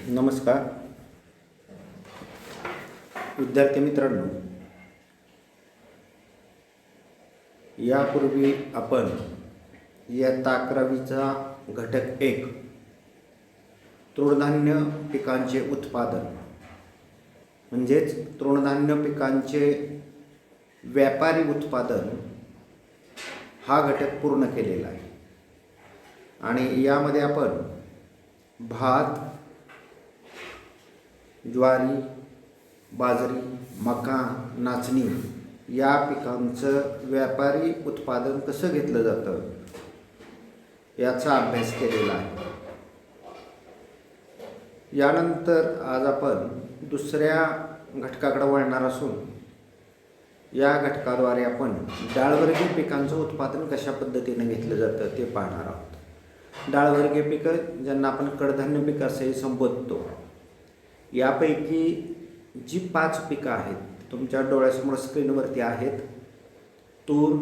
नमस्कार विद्यार्थी मित्रांनो, यापूर्वी आपण इयत्ता 11वीचा घटक 1 तृणधान्य पिकांचे उत्पादन म्हणजेच तृणधान्य पिकांचे व्यापारी उत्पादन हा घटक पूर्ण केलेला आहे. आणि यामध्ये आपण भात, ज्वारी, बाजरी, मका, नाचणी या पिकांचं व्यापारी उत्पादन कसं घेतलं जातं याचा अभ्यास केलेला आहे. यानंतर आज आपण दुसऱ्या घटकाकडे वळणार असून या घटकाद्वारे आपण डाळवर्गीय पिकांचं उत्पादन कशा पद्धतीने घेतलं जातं ते पाहणार आहोत. डाळवर्गीय पिकं ज्यांना आपण कडधान्य पिकं असेही संबोधतो, यापैकी जी 5 पिकं आहेत तुमच्या डोळ्यासमोर स्क्रीनवरती आहेत. तूर,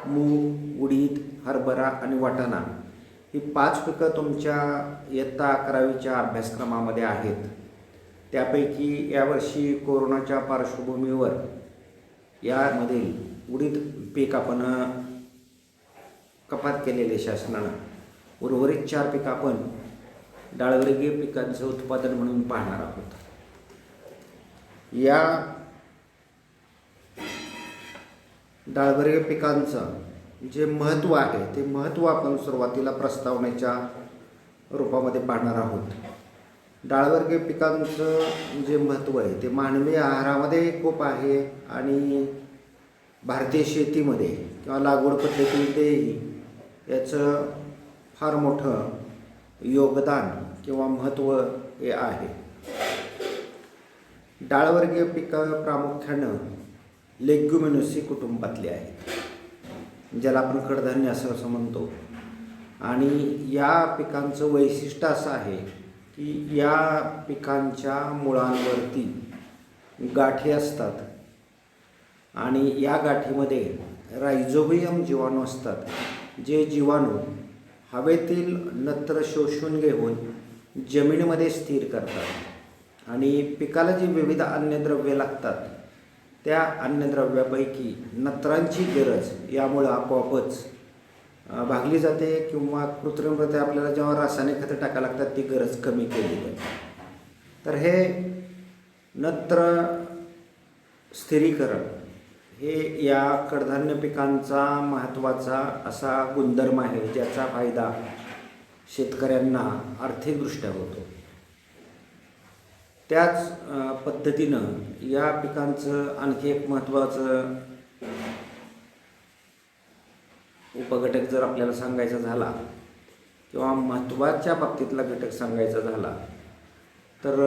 मूग, उडीद, हरभरा आणि वाटाणा ही 5 पिकं तुमच्या इयत्ता 11वीच्या अभ्यासक्रमामध्ये आहेत. त्यापैकी यावर्षी कोरोनाच्या पार्श्वभूमीवर यामधील उडीद पीक आपण कपात केलेले शासनानं. उर्वरित 4 पिकं आपण डाळवर्गीय पिकांचं उत्पादन म्हणून पाहणार आहोत. या डाळवर्गीय पिकांचं जे महत्त्व आहे ते महत्त्व आपण सुरुवातीला प्रस्तावनेच्या रूपामध्ये पाहणार आहोत. डाळवर्गीय पिकांचं जे महत्त्व आहे ते मानवी आहारामध्ये खूप आहे आणि भारतीय शेतीमध्ये किंवा लागवड पद्धतीमध्येही याचं फार मोठं योगदान किंवा महत्त्व हे आहे. डाळवर्गीय पिकं प्रामुख्यानं लेग्युमिनोसी कुटुंबातली आहेत, ज्याला आपण कडधान्य असं म्हणतो. आणि या पिकांचं वैशिष्ट्य असं आहे की या पिकांच्या मुळांवरती गाठी असतात आणि या गाठीमध्ये रायझोबियम जीवाणू असतात, जे जीवाणू हवेतील नत्र शोषून घेऊन जमिनीमध्ये स्थिर करतात आणि पिकाला जी विविध अन्नद्रव्ये लागतात त्या अन्नद्रव्यापैकी नत्रांची गरज यामुळे आपोआपच भागली जाते किंवा कृत्रिमरित्या आपल्याला जेव्हा रासायनिक खतं टाकायला लागतात ती गरज कमी केली जाते. तर हे नत्र स्थिरीकरण हे या कडधान्य पिकांचा महत्त्वाचा असा गुणधर्म आहे, ज्याचा फायदा शेतकऱ्यांना आर्थिकदृष्ट्या होतो. त्याच पद्धतीनं या पिकांचं आणखी एक महत्त्वाचं उपघटक जर आपल्याला सांगायचा झाला किंवा महत्त्वाच्या बाबतीतला घटक सांगायचा झाला तर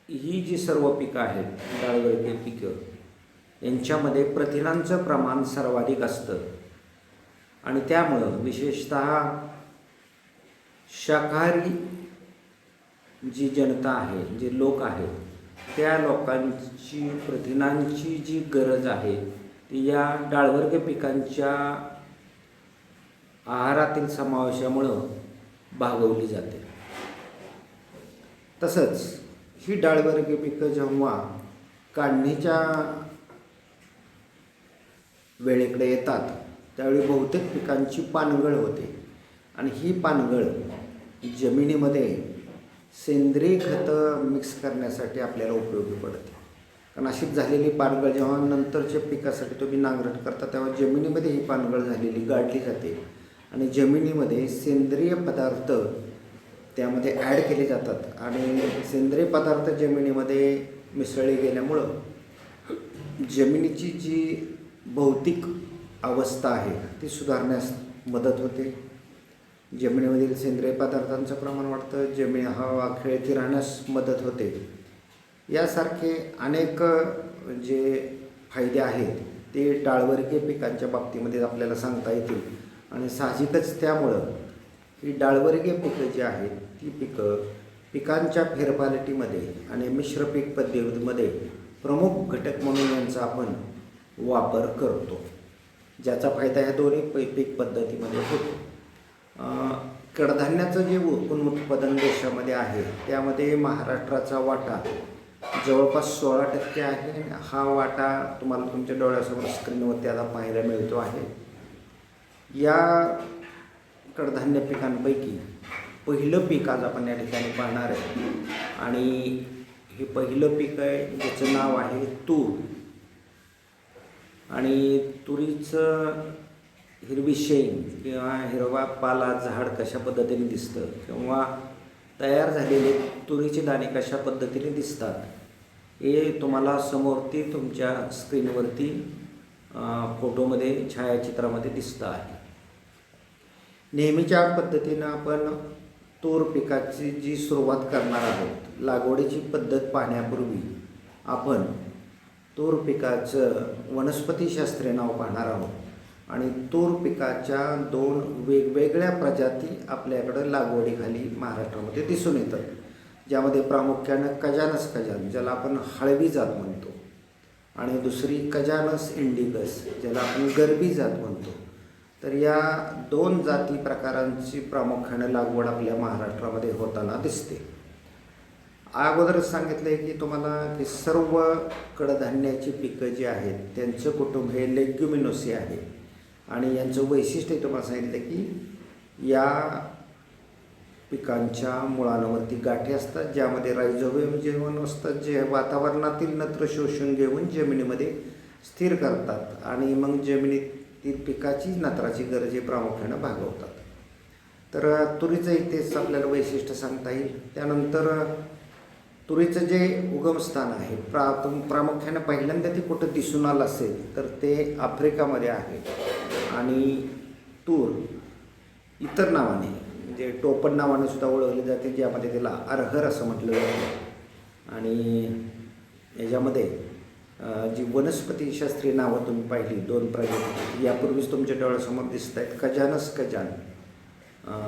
ही जी सर्व पिकं आहेत डाळवर्गीय पिकं यांच्यामध्ये प्रथिनांचं प्रमाण सर्वाधिक असतं आणि त्यामुळं विशेषतः शाकाहारी जी जनता आहे, जे लोक आहेत, त्या लोकांची प्रथिनांची जी गरज आहे ती या डाळवर्गीय पिकांच्या आहारातील समावेशामुळं भागवली जाते. तसंच ही डाळवर्गीय पिकं जेव्हा काढणीच्या वेळेकडे येतात त्यावेळी बहुतेक पिकांची पानगळ होते आणि ही पानगळ जमिनीमध्ये सेंद्रिय खतं मिक्स करण्यासाठी आपल्याला उपयोगी पडते. कारण अशी झालेली पानगळ जेव्हा नंतरच्या पिकासाठी तुम्ही नांगरट करता तेव्हा जमिनीमध्ये ही पानगळ झालेली गाडली जाते आणि जमिनीमध्ये सेंद्रिय पदार्थ त्यामध्ये ॲड केले जातात आणि सेंद्रिय पदार्थ जमिनीमध्ये मिसळले गेल्यामुळं जमिनीची जी भौतिक अवस्था आहे ती सुधारण्यास मदत होते. जमिनीमधील सेंद्रिय पदार्थांचं प्रमाण वाढतं, जमीन हवा खेळती राहण्यास मदत होते. यासारखे अनेक जे फायदे आहेत ते डाळवर्गीय पिकांच्या बाबतीमध्ये आपल्याला सांगता येतील. आणि साहजिकच त्यामुळं ही डाळवर्गीय पिकं जी आहेत ती पिकं पिकांच्या फेरपालटीमध्ये आणि मिश्र पीक पद्धतीमध्ये प्रमुख घटक म्हणून यांचा आपण वापर करतो, ज्याचा फायदा ह्या दोन्ही पीक पद्धतीमध्ये होतो. कडधान्याचं जे एकूण उत्पादन देशामध्ये आहे त्यामध्ये महाराष्ट्राचा वाटा जवळपास 16% आहे. हा वाटा तुम्हाला तुमच्या डोळ्यासमोर स्क्रीनवरती आता पाहायला मिळतो आहे. या कडधान्य पिकांपैकी पहिलं पीक आज आपण या ठिकाणी पाहणार आहे आणि हे पहिलं पीक आहे ज्याचं नाव आहे तूर. आणि तुरीचं हिरवी शेंग किंवा हिरवा पाला झाड कशा पद्धतीने दिसतं किंवा तयार झालेले तुरीचे दाणे कशा पद्धतीने दिसतात हे तुम्हाला समोरती तुमच्या स्क्रीनवरती फोटोमध्ये छायाचित्रामध्ये दिसतं आहे. नेहमीच्या पद्धतीनं आपण तूर पिकाची जी सुरुवात करणार आहोत, लागवडीची पद्धत पाहण्यापूर्वी आपण तूर पिकाचं वनस्पतीशास्त्रीय नाव पाहणार आहोत आणि तूर पिकाच्या 2 वेगवेगळ्या प्रजाती आपल्याकडं लागवडीखाली महाराष्ट्रामध्ये दिसून येतात, ज्यामध्ये प्रामुख्यानं कजानस कजान ज्याला आपण हळवी जात म्हणतो आणि दुसरी कजानस इंडिगस ज्याला आपण गरबी जात म्हणतो. तर या 2 जाती प्रकारांची प्रामुख्याने लागवड आपल्या महाराष्ट्रामध्ये होताना दिसते. अगोदरच सांगितलं आहे की तुम्हाला की सर्व कडधान्याची पिकं जी आहेत त्यांचं कुटुंब हे लेग्युमिनोसी आहे आणि यांचं वैशिष्ट्य तुम्हाला सांगितलं की या पिकांच्या मुळांवरती गाठी असतात ज्यामध्ये रायझोबियम जीवन असतात जे वातावरणातील नत्र शोषून घेऊन जमिनीमध्ये स्थिर करतात आणि मग जमिनीतील पिकाची नत्राची गरज प्रामुख्यानं भागवतात. तर तुरीचं इथेच आपल्याला वैशिष्ट्य सांगता येईल. त्यानंतर तुरीचं जे उगमस्थान आहे प्रामुख्यानं पहिल्यांदा ते कुठं दिसून आलं असेल तर ते आफ्रिकामध्ये आहे आणि तूर इतर नावाने म्हणजे टोपण नावाने सुद्धा ओळखले जाते ज्यामध्ये त्याला अरहर असं म्हटलं जातं. आणि याच्यामध्ये जी वनस्पतीशास्त्रीय नावं तुम्ही पाहिली 2 प्रजाती यापूर्वीच तुमच्या डोळ्यासमोर दिसत आहेत. कजानस कजान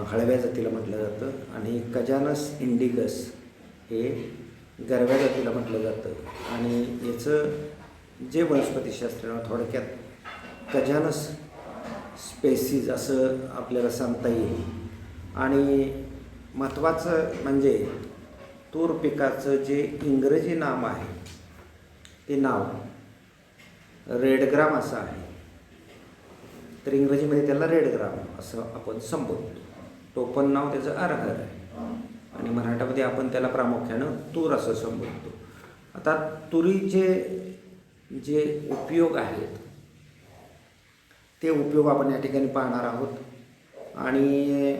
हळव्या जातीला म्हटलं जातं आणि कजानस इंडिगस हे गरव्या जातीला म्हटलं जातं. आणि याचं जे वनस्पतीशास्त्रीय नाव थोडक्यात कजानस स्पेसीज असं आपल्याला सांगता येईल. आणि महत्त्वाचं म्हणजे तूर पिकाचं जे इंग्रजी नाव आहे ते नाव रेडग्राम असं आहे. तर इंग्रजीमध्ये त्याला रेडग्राम असं आपण संबोधतो. टोपण नाव त्याचं अरहर आहे आणि मराठामध्ये आपण त्याला प्रामुख्यानं तूर असं संबोधतो. आता तुरीचे जे उपयोग आहेत ते उपयोग आपण या ठिकाणी पाहणार आहोत. आणि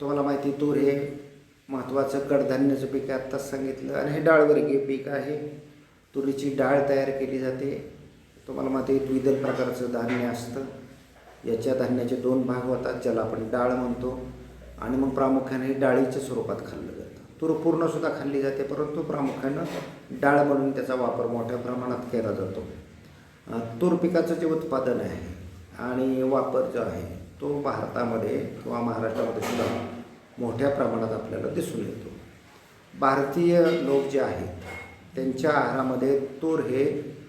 तुम्हाला माहिती तूर हे महत्त्वाचं कडधान्याचं पीक आहे आत्ताच सांगितलं आणि हे डाळवर्गीय पीक आहे. तुरीची डाळ तयार केली जाते. तुम्हाला माहिती द्विदल प्रकारचं धान्य असतं. याच्या धान्याचे 2 भाग होतात ज्याला आपण डाळ म्हणतो आणि मग प्रामुख्याने हे डाळीच्या स्वरूपात खाल्लं जातं. तूर पूर्णसुद्धा खाल्ली जाते परंतु प्रामुख्यानं डाळ म्हणून त्याचा वापर मोठ्या प्रमाणात केला जातो. तूर पिकाचं जे उत्पादन आहे आणि वापर जो आहे तो भारतामध्ये किंवा महाराष्ट्रामध्ये सुद्धा मोठ्या प्रमाणात आपल्याला दिसून येतो. भारतीय लोक जे आहेत त्यांच्या आहारामध्ये तूर हे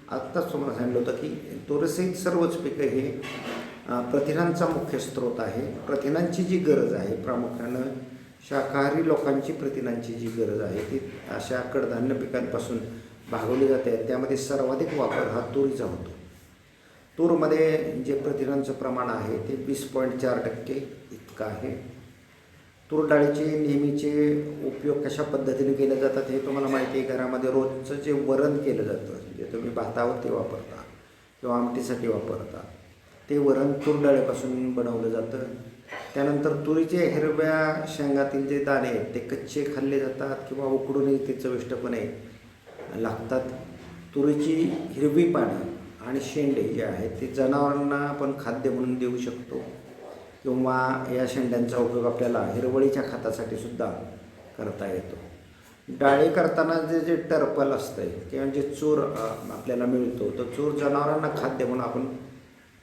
आत्ताच तुम्हाला सांगितलं होतं की तूरसहित सर्वच पिकं हे प्रथिनांचा मुख्य स्रोत आहे. प्रथिनांची जी गरज आहे प्रामुख्यानं शाकाहारी लोकांची प्रथिनांची जी गरज आहे ती अशा कडधान्य पिकांपासून भागवली जाते. त्यामध्ये सर्वाधिक वापर हा तुरीचा होतो. तूरमध्ये जे प्रथिनांचं प्रमाण आहे ते 20.4% इतकं आहे. तूर डाळीचे नेहमीचे उपयोग कशा पद्धतीने केले जातात हे तुम्हाला माहिती आहे. घरामध्ये रोजचं जे वरण केलं जातं जे तुम्ही भातावरती वापरता किंवा आमटीसाठी वापरता ते वरण तूर डाळीपासून बनवलं जातं. त्यानंतर तुरीचे हिरव्या शेंगातील जे दाणे आहेत ते कच्चे खाल्ले जातात किंवा उकडूनही ते चविष्टपणे लागतात. तुरीची हिरवी पानं आणि शेंडे जे आहेत ते जनावरांना आपण खाद्य म्हणून देऊ शकतो किंवा या शेंड्यांचा उपयोग आपल्याला हिरवळीच्या खतासाठी सुद्धा करता येतो. डाळी करताना जे टर्पल असतं किंवा जे चूर आपल्याला मिळतो तो चूर जनावरांना खाद्य म्हणून आपण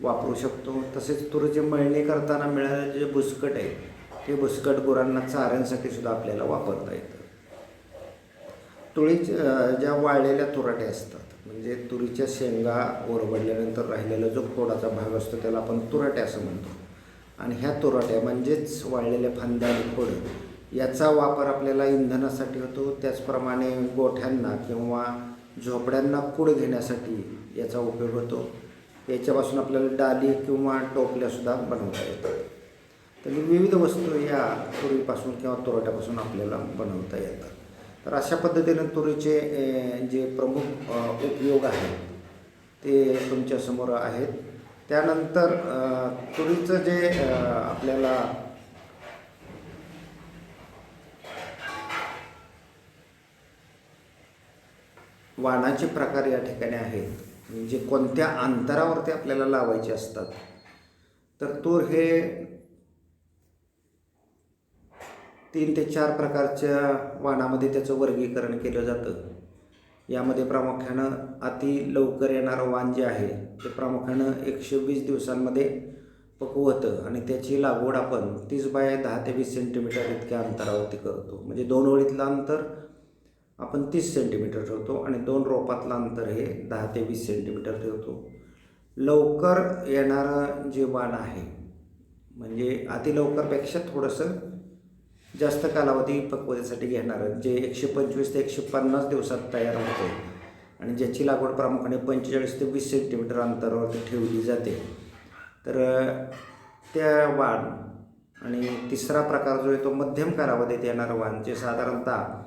वापरू शकतो. तसेच तुरीची मळणी करताना मिळालेले जे बुसकट आहे ते बुसकट गुरांना चाऱ्यांसाठी सुद्धा आपल्याला वापरता येतं. ज्या वाळलेल्या तुराट्या असतात म्हणजे तुरीच्या शेंगा ओरबडल्यानंतर राहिलेला जो खोडाचा भाग असतो त्याला आपण तुराट्या असं म्हणतो. आणि ह्या तुराट्या म्हणजेच वाळलेल्या फांद्या आणि खोड याचा वापर आपल्याला इंधनासाठी होतो. त्याचप्रमाणे गोठ्यांना किंवा झोपड्यांना कूड घेण्यासाठी याचा उपयोग होतो. याच्यापासून आपल्याला डाली किंवा टोपल्यासुद्धा बनवता येतात. तर विविध वस्तू या तुरीपासून किंवा तुराट्यापासून आपल्याला बनवता येतात. तर अशा पद्धतीने तुरीचे जे प्रमुख उपयोग आहेत ते तुमच्यासमोर आहेत. त्यानंतर तुरीचं जे आपल्याला वाणाचे प्रकार या ठिकाणी आहेत, म्हणजे कोणत्या अंतरावरती आपल्याला लावायचे असतात. तर तूर हे 3 ते 4 प्रकारच्या वाणामध्ये त्याचं वर्गीकरण केलं जातं. यामध्ये प्रामुख्यानं अति लवकर येणारं वाण जे आहे ते प्रामुख्यानं 120 दिवसांमध्ये पक्वतं आणि त्याची लागवड आपण 30 बाय 10 ते 20 सेंटीमीटर इतक्या अंतरावरती करतो. म्हणजे 2 ओळीतलं अंतर आपण 30 सेंटीमीटर ठेवतो आणि 2 रोपातलं अंतर हे 10 ते 20 सेंटीमीटर ठेवतो. लवकर येणारं जे वाण आहे म्हणजे अति लवकरपेक्षा थोडंसं जास्त कालावधी पक्वतेसाठी घेणारं, जे 125 ते 150 दिवसात तयार होते आणि ज्याची लागवड प्रामुख्याने 45 ते 20 सेंटीमीटर अंतरावरती ठेवली जाते. तर त्या वाण आणि तिसरा प्रकार जो आहे तो मध्यम कालावधीत येणारं वाण, जे साधारणतः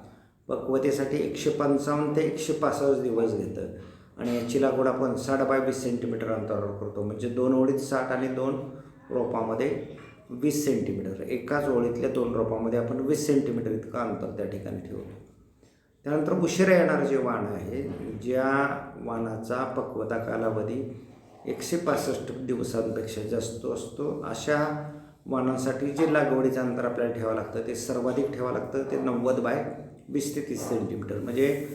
पक्वतेसाठी 155 ते 165 दिवस घेतं आणि याची लागवड आपण 60 बाय 20 सेंटीमीटर अंतरावर करतो. म्हणजे 2 ओळीत 60 आणि 2 रोपामध्ये 20 सेंटीमीटर. एकाच ओळीतल्या 2 रोपामध्ये आपण 20 सेंटीमीटर इतकं अंतर त्या ठिकाणी ठेवतो. त्यानंतर उशिरा येणारं जे वाण आहे, ज्या वाणाचा पक्वता कालावधी 165 दिवसांपेक्षा जास्त असतो, अशा वाणांसाठी जे लागवडीचं अंतर आपल्याला ठेवावं लागतं ते सर्वाधिक ठेवावं लागतं. ते 90 बाय 20 ते 30 सेंटीमीटर. म्हणजे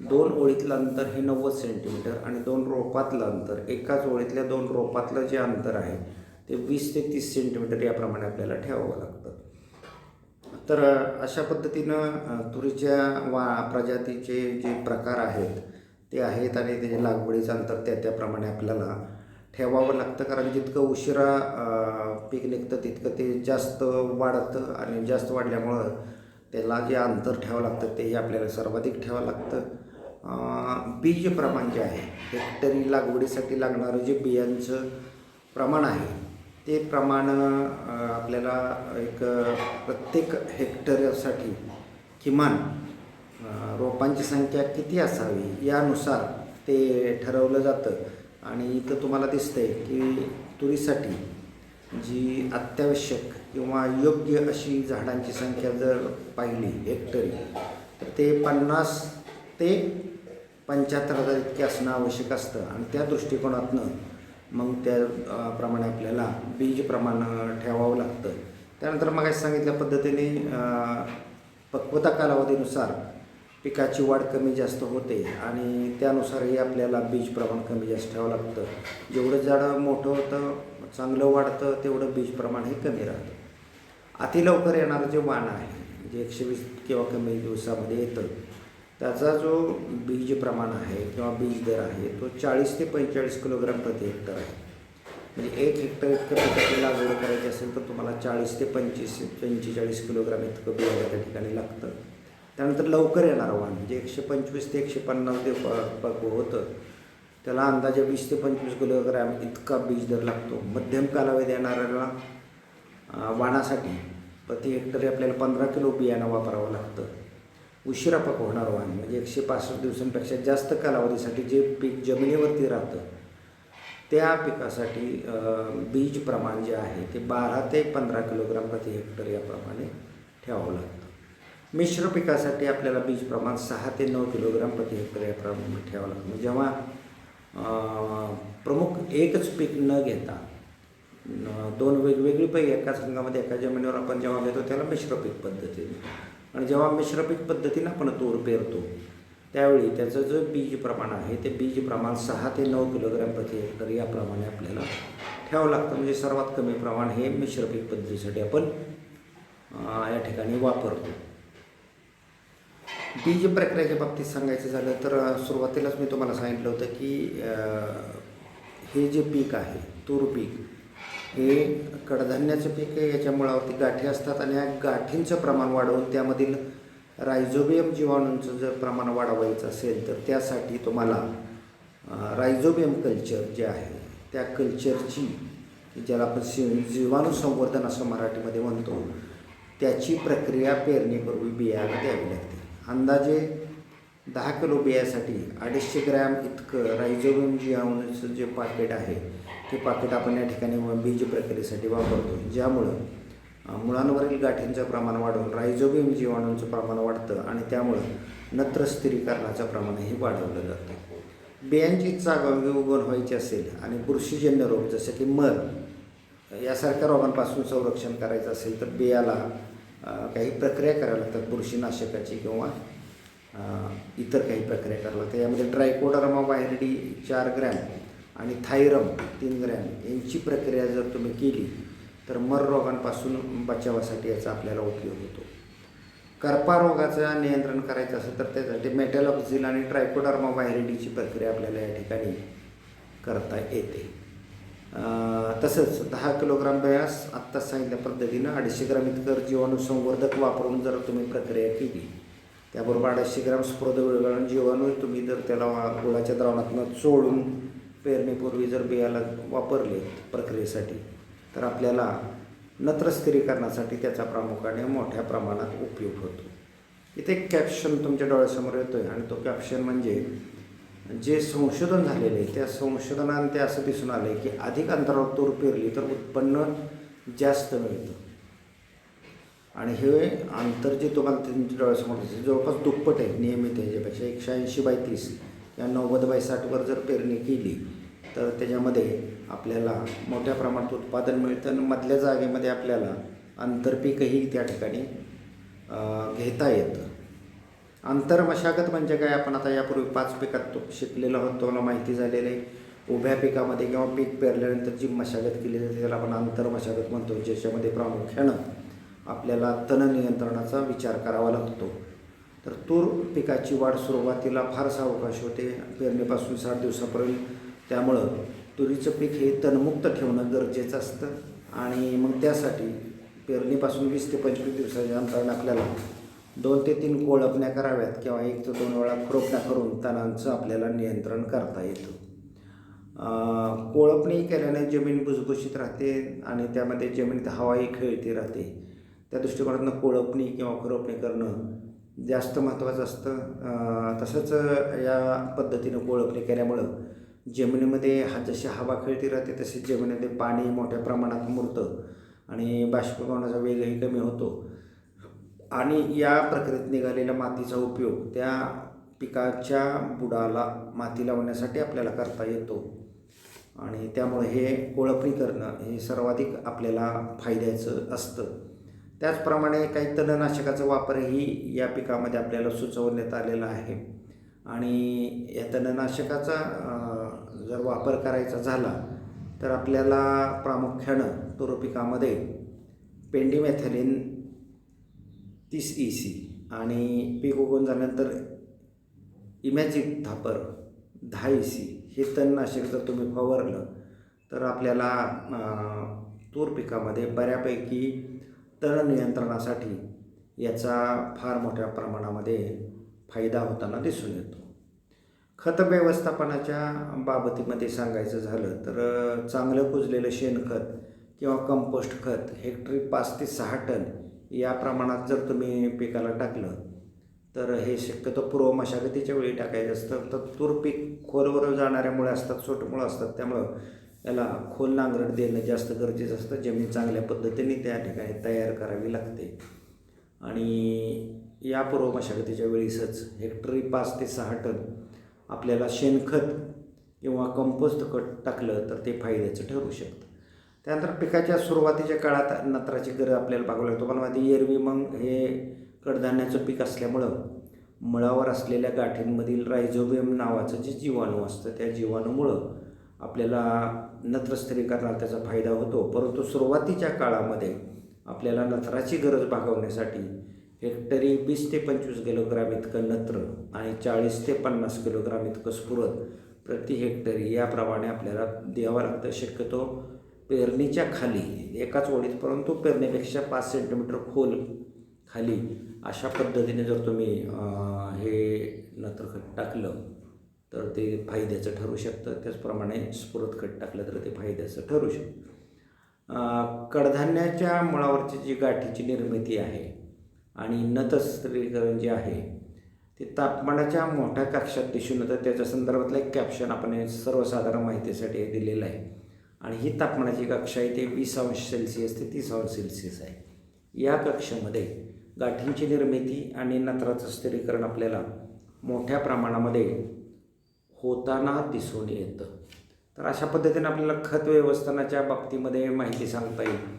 2 ओळीतलं अंतर हे 90 सेंटीमीटर आणि 2 रोपातलं अंतर, एकाच ओळीतल्या 2 रोपातलं जे अंतर आहे ते 20 ते 30 सेंटीमीटर याप्रमाणे आपल्याला ठेवावं लागतं. तर अशा पद्धतीनं तुरीच्या प्रजातीचे जे प्रकार आहेत ते आहेत आणि त्याच्या लागवडीचं अंतर त्याप्रमाणे आपल्याला ठेवावं लागतं. कारण जितकं उशिरा पीक निघतं तितकं ते जास्त वाढतं आणि जास्त वाढल्यामुळं त्याला जे अंतर ठेवावं लागतं तेही आपल्याला सर्वाधिक ठेवावं लागतं. बीज प्रमाण जे आहे, हेक्टरी लागवडीसाठी लागणारं जे बियांचं प्रमाण आहे ते प्रमाण आपल्याला एक प्रत्येक हेक्टरसाठी किमान रोपांची संख्या किती असावी यानुसार ते ठरवलं जातं. आणि इथं तुम्हाला दिसतंय की तुरीसाठी जी अत्यावश्यक किंवा योग्य अशी झाडांची संख्या जर पाहिली हेक्टरी तर ते 50 ते 75,000 इतके असणं आवश्यक असतं. आणि त्या दृष्टिकोनातनं मग त्याप्रमाणे आपल्याला बीज प्रमाण ठेवावं लागतं. त्यानंतर मग सांगितल्या पद्धतीने पक्वता कालावधीनुसार पिकाची वाढ कमी जास्त होते आणि त्यानुसारही आपल्याला बीज प्रमाण कमी जास्त ठेवावं लागतं. जेवढं झाडं मोठं होतं, चांगलं वाढतं, तेवढं बीज प्रमाण हे कमी राहतं. अति लवकर येणारं जे वाण आहे, जे 120 किंवा कमी दिवसामध्ये येतं, त्याचा जो बीज प्रमाण आहे किंवा बीज दर आहे तो 40 ते 45 किलोग्राम प्रति हेक्टर आहे. म्हणजे 1 हेक्टर इतकं पिकाची लागवड करायची असेल तर तुम्हाला 40 ते 45 किलोग्राम इतकं बियाणं त्या ठिकाणी लागतं. त्यानंतर लवकर येणारं वाण जे 125 ते 150 पक्व होतं त्याला अंदाजे 20 ते 25 किलोग्राम इतका बीज दर लागतो. मध्यम कालावधी येणाऱ्याला वाणासाठी प्रति हेक्टरी आपल्याला 15 किलो बियाणं वापरावं लागतं. उशिरा पकवणारं वाण म्हणजे 165 दिवसांपेक्षा जास्त कालावधीसाठी जे पीक जमिनीवरती राहतं त्या पिकासाठी बीज प्रमाण जे आहे ते 12 ते 15 किलोग्राम प्रति हेक्टर याप्रमाणे ठेवावं लागतं. मिश्र पिकासाठी आपल्याला बीज प्रमाण 6 ते 9 किलोग्राम प्रति हेक्टर याप्रमाणे ठेवावं लागतं. जेव्हा प्रमुख एकच पीक न घेता 2 वेगवेगळी पीक एकाच हंगामध्ये एका जमिनीवर आपण जेव्हा घेतो त्याला मिश्र पीक पद्धतीने, आणि जेव्हा मिश्र पीक पद्धतीनं आपण तूर पेरतो त्यावेळी त्याचं जे बीज प्रमाण आहे ते बीज प्रमाण 6 ते 9 किलोग्राम प्रति हेक्टर याप्रमाणे आपल्याला ठेवावं लागतं. म्हणजे सर्वात कमी प्रमाण हे मिश्र पीक पद्धतीसाठी आपण या ठिकाणी वापरतो. बीज प्रक्रियेच्या बाबतीत सांगायचं झालं तर सुरुवातीलाच मी तुम्हाला सांगितलं होतं की हे जे पीक आहे तूर पीक हे कडधान्याचं पीक आहे. याच्या मुळावरती गाठी असतात आणि या गाठींचं प्रमाण वाढवून त्यामधील रायझोबियम जीवाणूंचं जर प्रमाण वाढवायचं असेल तर त्यासाठी तुम्हाला रायझोबियम कल्चर जे आहे त्या कल्चरची, ज्याला आपण जीवाणू संवर्धन असं मराठीमध्ये म्हणतो, त्याची प्रक्रिया पेरणीपूर्वी बियाला द्यावी लागते. अंदाजे 10 किलो बियासाठी 250 ग्रॅम इतकं रायझोबियम जीवाणूचं जे पाकिट आहे ते पाकिट आपण या ठिकाणी बीज प्रक्रियेसाठी वापरतो, ज्यामुळं मुळांवरील गाठींचं प्रमाण वाढवून रायझोबियम जीवाणूंचं प्रमाण वाढतं आणि त्यामुळं नत्र स्थिरीकरणाचं प्रमाणही वाढवलं जातं. बियांची चांगली उगवण व्हायची असेल आणि बुरशीजन्य रोग जसे की मर यासारख्या रोगांपासून संरक्षण करायचं असेल तर बियाला काही प्रक्रिया कराव्या लागतात, बुरशीनाशकाची किंवा इतर काही प्रक्रिया कराव्या लागतात. यामध्ये ट्रायकोडर्मा वायरिडी 4 ग्रॅम आणि थायरम 3 ग्रॅम यांची प्रक्रिया जर तुम्ही केली तर मर रोगांपासून बचावासाठी याचा आपल्याला उपयोग होतो. करपा रोगाचं नियंत्रण करायचं असेल तर त्यासाठी मेटॅलॉक्झिल आणि ट्रायकोडर्मा वायरिडीची प्रक्रिया आपल्याला या ठिकाणी करता येते. तसंच 10 किलोग्राम बियास आत्ता सांगितल्या पद्धतीनं 250 ग्राम इतकं जीवाणू संवर्धक वापरून जर तुम्ही प्रक्रिया केली, त्याबरोबर 250 ग्राम स्फुरद विरघळण जीवाणू तुम्ही जर त्याला गुळाच्या द्रावणातून चोळून पेरणीपूर्वी जर बियाला वापरले प्रक्रियेसाठी तर आपल्याला नत्र स्थिरीकरणासाठी त्याचा प्रामुख्याने मोठ्या प्रमाणात उपयोग होतो. इथे एक कॅप्शन तुमच्या डोळ्यासमोर येतो आहे आणि तो कॅप्शन म्हणजे जे संशोधन झालेलं आहे त्या संशोधनाने ते असं दिसून आलं आहे की अधिक अंतरावर तूर पेरली तर उत्पन्न जास्त मिळतं आणि हे अंतर जे तुम्हाला तुमच्या डोळ्यासमोर दिसतं जवळपास दुप्पट आहे नियमित ह्याच्यापेक्षा. 180/30 किंवा 90/60वर जर पेरणी केली तर त्याच्यामध्ये आपल्याला मोठ्या प्रमाणात उत्पादन मिळतं आणि मधल्या जागेमध्ये आपल्याला आंतरपीकही त्या ठिकाणी घेता येतं. आंतरमशागत म्हणजे काय, आपण आता यापूर्वी 5 पिकात शिकलेलो आहोत, तुम्हाला माहिती झालेलं आहे. उभ्या पिकामध्ये किंवा पीक पेरल्यानंतर जी मशागत केली जाते त्याला आपण आंतरमशागत म्हणतो, ज्याच्यामध्ये प्रामुख्यानं आपल्याला तण नियंत्रणाचा विचार करावा लागतो. तर तूर पिकाची वाढ सुरुवातीला फारसा अवकाश होते, पेरणीपासून 60 दिवसापर्यंत. त्यामुळं तुरीचं पीक हे तणमुक्त ठेवणं गरजेचं असतं आणि मग त्यासाठी पेरणीपासून 20 ते 25 दिवसाच्या अंतराने आपल्याला 2 ते 3 कोळपण्या कराव्यात किंवा 1 ते 2 वेळा खुरपण्या करून तणांचं आपल्याला नियंत्रण करता येतं. कोळपणी केल्याने जमीन भुसभुशीत राहते आणि त्यामध्ये जमिनीत हवाही खेळती राहते. त्या दृष्टिकोनातून कोळपणी किंवा खुरपणी करणं जास्त महत्त्वाचं असतं. तसंच या पद्धतीनं कोळपणी केल्यामुळं जमिनीमध्ये जशी हवा खेळती राहते तशी जमिनीमध्ये पाणी मोठ्या प्रमाणात मुरतं आणि बाष्पीभवनाचा वेगही कमी होतो आणि या प्रक्रियेत निघालेल्या मातीचा उपयोग त्या पिकाच्या बुडाला माती लावण्यासाठी आपल्याला करता येतो आणि त्यामुळे हे कोळपणी करणं हे सर्वाधिक आपल्याला फायद्याचं असतं. त्याचप्रमाणे काही तणनाशकाचा वापरही या पिकामध्ये आपल्याला सुचवण्यात आलेला आहे आणि या तणनाशकाचा जर वापर करायचा झाला तर आपल्याला प्रामुख्यानं तूर पिकामध्ये पेंडिमेथॅलिन 30 EC आणि पीक उगवून झाल्यानंतर इमॅजिक थापर 10 EC हे तणनाशक जर तुम्ही फवारलं तर आपल्याला तूर पिकामध्ये बऱ्यापैकी तण नियंत्रणासाठी याचा फार मोठ्या प्रमाणामध्ये फायदा होताना दिसून येतो. खत व्यवस्थापनाच्या बाबतीमध्ये सांगायचं झालं तर चांगलं कुजलेलं शेणखत किंवा कंपोस्ट खत हेक्टरी 5 ते 6 टन या प्रमाणात जर तुम्ही पिकाला टाकलं तर हे शक्यतो पूर्व मशागतीच्या वेळी टाकायचं असतं. तर तूर पीक खोलवर जाणाऱ्या मुळे असतात, छोटमुळं असतात, त्यामुळं याला खोल नांगरट देणं जास्त गरजेचं असतं. जमीन चांगल्या पद्धतीने त्या ठिकाणी तयार करावी लागते आणि या पूर्व मशागतीच्या वेळीसच हेक्टरी 5 ते 6 टन आपल्याला शेणखत किंवा कंपोस्ट खत टाकलं तर ते फायद्याचं ठरू शकतं. त्यानंतर पिकाच्या सुरुवातीच्या काळात नत्राची गरज आपल्याला भागावं लागतो. तुम्हाला माहिती एरवी मग हे कडधान्याचं पीक असल्यामुळं मुळावर असलेल्या गाठींमधील रायझोबियम नावाचं जे जीवाणू असतं त्या जीवाणूमुळं आपल्याला नत्र स्थिरीकरणाला त्याचा फायदा होतो. परंतु सुरुवातीच्या काळामध्ये आपल्याला नत्राची गरज भागवण्यासाठी हेक्टरी 20 ते 25 किलोग्राम इतकं नत्र आणि 40 ते 50 किलोग्राम इतकं स्फुरद प्रति हेक्टरी याप्रमाणे आपल्याला द्यावं लागतं. शक्यतो पेरणीच्या खाली एकाच ओळीत, परंतु पेरणीपेक्षा 5 सेंटीमीटर खोल खाली अशा पद्धतीने जर तुम्ही हे नत्र खत टाकलं तर ते फायद्याचं ठरू शकतं. त्याचप्रमाणे स्फुरद खत टाकलं तर ते फायद्याचं ठरू शकतं. कडधान्याच्या मुळावरची जी गाठीची निर्मिती आहे आणि नतस्त्रीकरण जे आहे ते तापमानाच्या मोठ्या कक्षात दिसून येतं. त्याच्या संदर्भातलं एक कॅप्शन आपण सर्वसाधारण माहितीसाठी दिलेलं आहे. आणि ही तापमानाची कक्षा आहे ते 20°C ते 30°C आहे. या कक्षामध्ये गाठींची निर्मिती आणि नत्राचं स्थिरीकरण आपल्याला मोठ्या प्रमाणामध्ये होताना दिसून येतं. तर अशा पद्धतीने आपल्याला खत व्यवस्थापनाच्या बाबतीमध्ये माहिती सांगता येईल.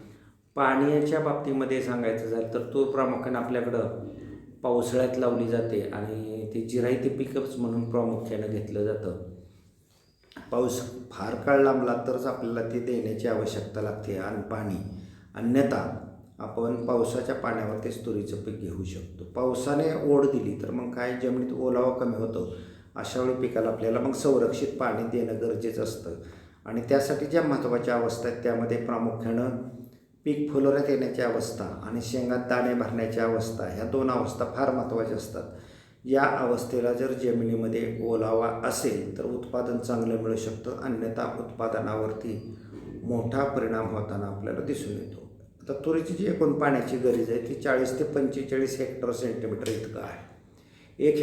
पाण्याच्या बाबतीमध्ये सांगायचं झालं तर तो प्रामुख्याने आपल्याकडं पावसाळ्यात लावली जाते आणि ते जिरायती पिकच म्हणून प्रामुख्यानं घेतलं जातं. पाऊस फार काळ लांबला तरच आपल्याला ते देण्याची आवश्यकता लागते आणि पाणी, अन्यथा आपण पावसाच्या पाण्यावरतीच तुरीचं पीक घेऊ शकतो. पावसाने ओढ दिली तर मग काय जमिनीत ओलावा कमी होतो. अशावेळी पिकाला आपल्याला मग संरक्षित पाणी देणं गरजेचं असतं. आणि त्यासाठी ज्या महत्त्वाच्या अवस्था आहेत त्यामध्ये प्रामुख्यानं पीक फुलोऱ्यात येण्याची अवस्था आणि शेंगात दाणे भरण्याची अवस्था, ह्या 2 अवस्था फार महत्त्वाच्या असतात. या अवस्थेला जर जमिनीमध्ये ओलावा असेल तर उत्पादन चांगलं मिळू शकतं, अन्यथा उत्पादनावरती मोठा परिणाम होताना आपल्याला दिसून येतो. आता तुरीची जी एकूण पाण्याची गरज आहे ती 40 ते 45 हेक्टर सेंटीमीटर इतकं आहे. 1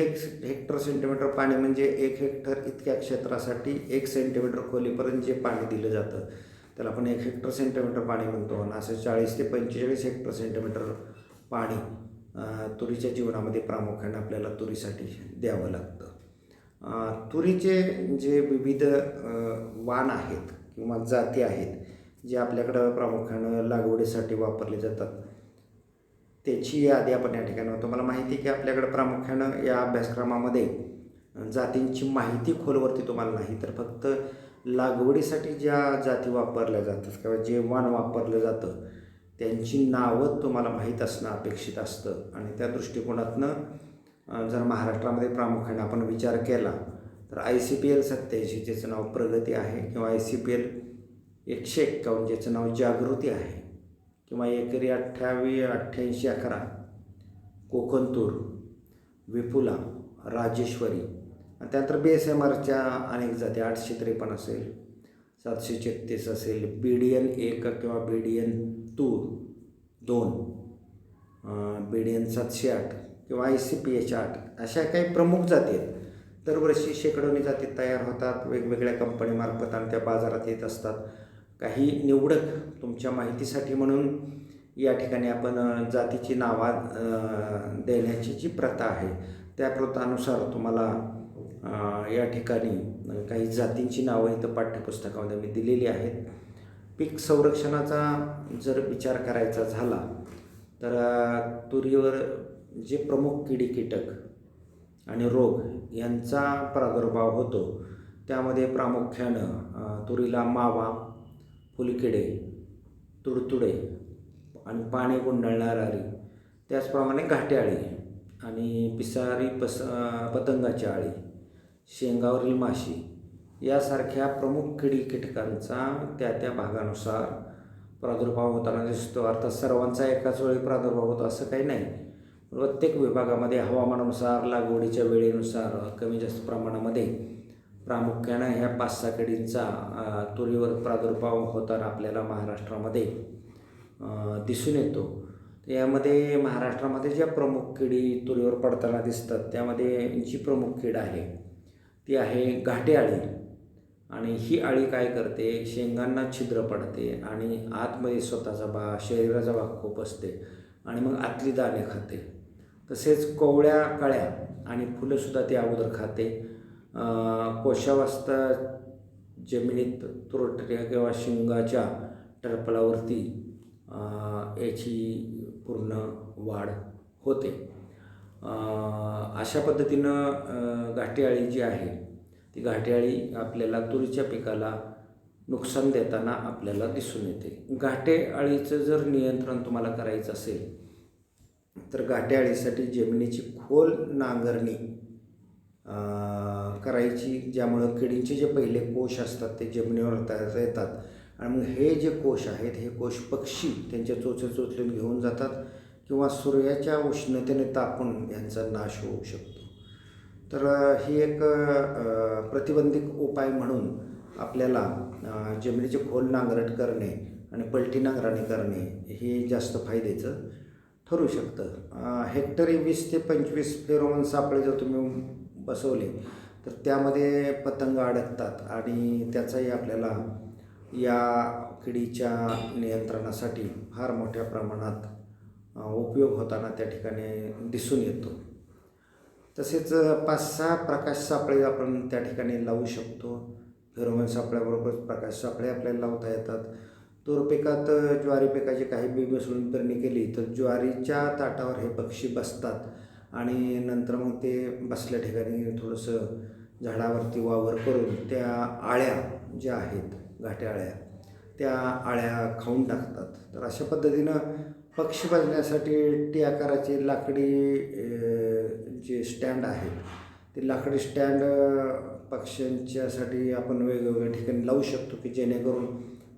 हेक्टर सेंटीमीटर पाणी म्हणजे 1 हेक्टर इतक्या क्षेत्रासाठी 1 सेंटीमीटर खोलीपर्यंत जे पाणी दिलं जातं त्याला आपण 1 हेक्टर सेंटीमीटर पाणी म्हणतो. आणि असं 40 ते 45 हेक्टर सेंटीमीटर पाणी तुरीच्या जीवनामध्ये प्रामुख्याने आपल्याला तुरीसाठी द्यावं लागतं. तुरीचे जे विविध वाण आहेत किंवा जाती आहेत जे आपल्याकडं प्रामुख्यानं लागवडीसाठी वापरले जातात त्याची यादी आपण या ठिकाणी तुम्हाला माहिती आहे की आपल्याकडं प्रामुख्यानं या अभ्यासक्रमामध्ये जातींची माहिती खोलवरती तुम्हाला नाही तर फक्त लागवडीसाठी ज्या जाती वापरल्या जातात किंवा जे वाण वापरलं जातं त्यांची नावं तुम्हाला माहीत असणं अपेक्षित असतं. आणि त्या दृष्टिकोनातनं जर महाराष्ट्रामध्ये प्रामुख्याने आपण विचार केला तर ICPL 87 ज्याचं नाव प्रगती आहे किंवा ICPL 151 ज्याचं नाव जागृती आहे किंवा एकरी 8811 कोकणतूर, विपुला, राजेश्वरी, आणि त्यानंतर BSMRच्या अनेक जाती 853 असेल, 736 असेल, BDN 1 किंवा BDN 2, BDN 708 किंवा ICPH 8 अशा काही प्रमुख जाती आहेत. दरवर्षी शेकडोनी जाती तयार होतात वेगवेगळ्या कंपनीमार्फत आणि त्या बाजारात येत असतात. काही निवडक तुमच्या माहितीसाठी म्हणून या ठिकाणी आपण जातीची नावं देण्याची जी प्रथा आहे त्या प्रथानुसार तुम्हाला या ठिकाणी काही जातींची नावं इथं पाठ्यपुस्तकामध्ये मी दिलेली आहेत. पीक संरक्षणाचा जर विचार करायचा झाला तर तुरीवर जे प्रमुख किडी कीटक आणि रोग यांचा प्रादुर्भाव होतो त्यामध्ये प्रामुख्यानं तुरीला मावा, फुलकिडे, तुडतुडे आणि पाणी गुंडाळणारी अळी, त्याचप्रमाणे घाटे अळी आणि पिसारी पतंगाची अळी, शेंगावरील माशी यासारख्या प्रमुख किडी कीटकांचा त्या भागानुसार प्रादुर्भाव होताना दिसतो. अर्थात सर्वांचा एकाच वेळी प्रादुर्भाव होतो असं काही नाही. प्रत्येक विभागामध्ये हवामानानुसार, लागवडीच्या वेळेनुसार कमी जास्त प्रमाणामध्ये प्रामुख्यानं ह्या 5-6 किडींचा तुरीवर प्रादुर्भाव होताना आपल्याला महाराष्ट्रामध्ये दिसून येतो. यामध्ये महाराष्ट्रामध्ये ज्या प्रमुख किडी तुरीवर पडताना दिसतात त्यामध्ये जी प्रमुख कीड आहे ती आहे घाटे अळी. आणि ही अळी काय करते, शेंगांना छिद्र पडते आणि आतमध्ये स्वतःचा शरीराचा भाग खूप असते आणि मग आतली दाणे खाते. तसेच कोवळ्या कळ्या आणि फुलंसुद्धा ती अगोदर खाते. कोशावस्था जमिनीत तुरटल्या किंवा शेंगाच्या टरफलावरती याची पूर्ण वाढ होते. अशा पद्धतीनं घाटे अळी जी आहे ती घाटे अळी आपल्याला तुरीच्या पिकाला नुकसान देताना आपल्याला दिसून येते. घाटे अळीचं जर नियंत्रण तुम्हाला करायचं असेल तर घाटे अळीसाठी जमिनीची खोल नांगरणी करायची, ज्यामुळं किडींचे जे पहिले कोश असतात ते जमिनीवर तयार येतात आणि मग हे जे कोश आहेत हे कोश पक्षी त्यांच्या चोचून घेऊन जातात किंवा सूर्याच्या उष्णतेने तापून यांचा नाश होऊ शकतो. तर ही एक प्रतिबंधित उपाय म्हणून आपल्याला जमिनीचे खोल नांगरट करणे आणि पलटी नांगरणी करणे हे जास्त फायद्याचं ठरू शकतं. हेक्टरी 20 ते 25 फेरोमोन सापळे जर तुम्ही बसवले तर त्यामध्ये पतंग अडकतात आणि त्याचाही आपल्याला या किडीच्या नियंत्रणासाठी फार मोठ्या प्रमाणात उपयोग होताना त्या ठिकाणी दिसून येतो. तसेच 5-6 प्रकाश सापळे आपण त्या ठिकाणी लावू शकतो. फेरोमोन सापळ्याबरोबर प्रकाश सापळे आपल्याला लावता येतात. तूर पिकात ज्वारी पिकाची काही बी मिसळून पेरणी केली तर ज्वारीच्या ताटावर हे पक्षी बसतात आणि नंतर मग ते बसल्या ठिकाणी थोडंसं झाडावरती वावर करून त्या आळ्या ज्या आहेत घाट्या आळ्या त्या आळ्या खाऊन टाकतात. तर अशा पद्धतीनं पक्षी बसण्यासाठी टी आकाराचे लाकडी जे स्टँड आहेत ते लाकडी स्टँड पक्ष्यांच्यासाठी आपण वेगवेगळ्या ठिकाणी लावू शकतो की जेणेकरून